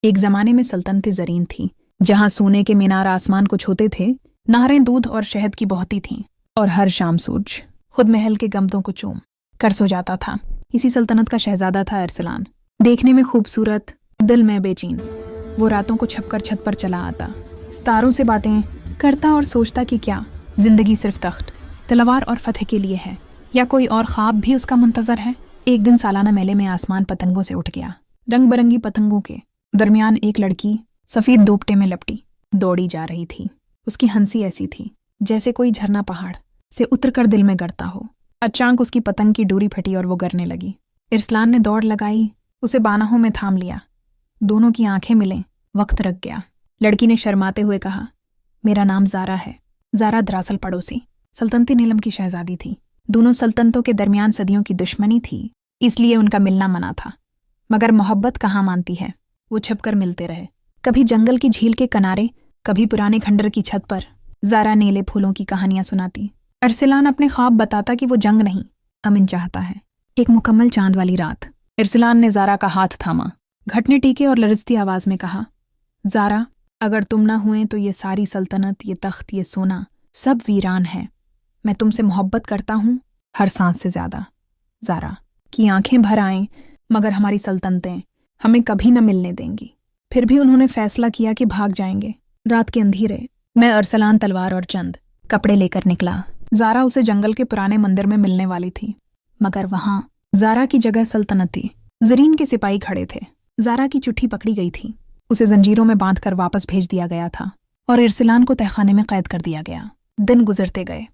एक जमाने में सल्तनत ज़रीन थी, जहां सोने के मीनार आसमान को छूते थे, नहरें दूध और शहद की बहती थीं, और हर शाम सूरज खुद महल के गंबदों को चूम कर सो जाता था। इसी सल्तनत का शहजादा था अरसलान, देखने में खूबसूरत, दिल में बेचैन। वो रातों को छपकर छत पर चला आता, सितारों से बातें करता और सोचता कि क्या जिंदगी सिर्फ तख्त, तलवार और फतह के लिए है, या कोई और ख्वाब भी उसका मुंतजर है। एक दिन सालाना मेले में आसमान पतंगों से उठ गया। रंग बिरंगी पतंगों के दरमियान एक लड़की सफ़ेद दोपटे में लपटी दौड़ी जा रही थी। उसकी हंसी ऐसी थी जैसे कोई झरना पहाड़ से उतरकर दिल में गिरता हो। अचानक उसकी पतंग की डोरी फटी और वो गिरने लगी। अरसलान ने दौड़ लगाई, उसे बाहों में थाम लिया। दोनों की आंखें मिलें, वक्त रख गया। लड़की ने शर्माते हुए कहा, मेरा नाम ज़ारा है। ज़ारा दरअसल पड़ोसी सल्तनती नीलम की शहजादी थी। दोनों सल्तनतों के दरमियान सदियों की दुश्मनी थी, इसलिए उनका मिलना मना था। मगर मोहब्बत कहाँ मानती है। वो छिपकर मिलते रहे, कभी जंगल की झील के किनारे, कभी पुराने खंडर की छत पर। ज़ारा नीले फूलों की कहानियां सुनाती, अरसलान अपने ख्वाब बताता कि वो जंग नहीं, अमन चाहता है। एक मुकम्मल चांद वाली रात अरसलान ने ज़ारा का हाथ थामा, घटने टीके और लरजती आवाज में कहा, ज़ारा, अगर तुम ना हुए तो ये सारी सल्तनत, ये तख्त, ये सोना सब वीरान है। मैं तुमसे मोहब्बत करता हूँ, हर सांस से ज्यादा। ज़ारा की आंखें भर आएं, मगर हमारी सल्तनतें हमें कभी न मिलने देंगी। फिर भी उन्होंने फैसला किया कि भाग जाएंगे। रात के अंधेरे में अरसलान तलवार और चंद कपड़े लेकर निकला। ज़ारा उसे जंगल के पुराने मंदिर में मिलने वाली थी, मगर वहां ज़ारा की जगह सल्तनती ज़रीन के सिपाही खड़े थे। ज़ारा की चिट्ठी पकड़ी गई थी, उसे जंजीरों में बांधकर वापस भेज दिया गया था और अरसलान को तहखाने में कैद कर दिया गया। दिन गुजरते गए,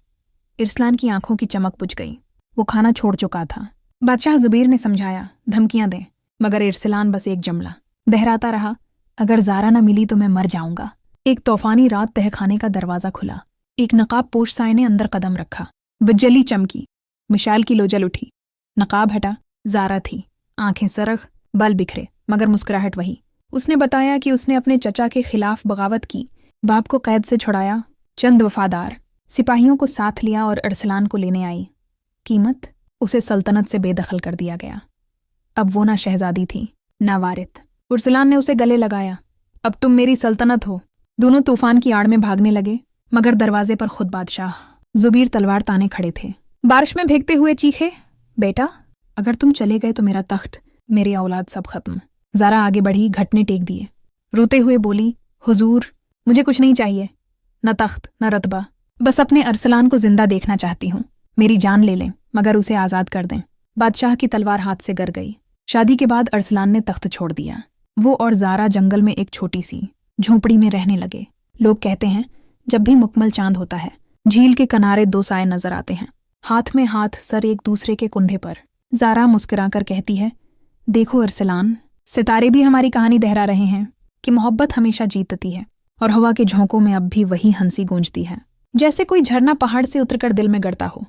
अरसलान की आंखों की चमक बुझ गई। वो खाना छोड़ चुका था। बादशाह ज़ुबैर ने समझाया, धमकियां दें, मगर अरसलान बस एक जुमला दोहराता रहा, अगर ज़ारा न मिली तो मैं मर जाऊंगा। एक तूफानी रात तहखाने का दरवाज़ा खुला। एक नकाब पोश साए ने अंदर कदम रखा। बिजली चमकी, मिशाल की लोजल उठी। नकाब हटा, ज़ारा थी, आंखें सरख, बल बिखरे, मगर मुस्कुराहट वही। उसने बताया कि उसने अपने चचा के खिलाफ बगावत की, बाप को कैद से छुड़ाया, चंद वफादार सिपाहियों को साथ लिया और अरसलान को लेने आई। कीमत, उसे सल्तनत से बेदखल कर दिया गया। अब वो ना शहजादी थी, ना वारिथ। अरसलान ने उसे गले लगाया, अब तुम मेरी सल्तनत हो। दोनों तूफान की आड़ में भागने लगे, मगर दरवाजे पर खुद बादशाह ज़ुबैर तलवार ताने खड़े थे। बारिश में भीगते हुए चीखे, बेटा, अगर तुम चले गए तो मेरा तख्त, मेरी औलाद सब खत्म। ज़ारा आगे बढ़ी, घटने टेक दिए, रोते हुए बोली, हुजूर, मुझे कुछ नहीं चाहिए, न तख्त न रतबा, बस अपने अरसलान को जिंदा देखना चाहती हूँ। मेरी जान ले लें, मगर उसे आज़ाद कर दें। बादशाह की तलवार हाथ से गिर गई। शादी के बाद अरसलान ने तख्त छोड़ दिया। वो और ज़ारा जंगल में एक छोटी सी झोंपड़ी में रहने लगे। लोग कहते हैं, जब भी मुकम्मल चांद होता है, झील के किनारे दो साए नजर आते हैं, हाथ में हाथ, सर एक दूसरे के कुंधे पर। ज़ारा मुस्कुराकर कहती है, देखो अरसलान, सितारे भी हमारी कहानी दोहरा रहे हैं कि मोहब्बत हमेशा जीतती है, और हवा के झोंकों में अब भी वही हंसी गूंजती है, जैसे कोई झरना पहाड़ से उतरकर दिल में गड़ता हो।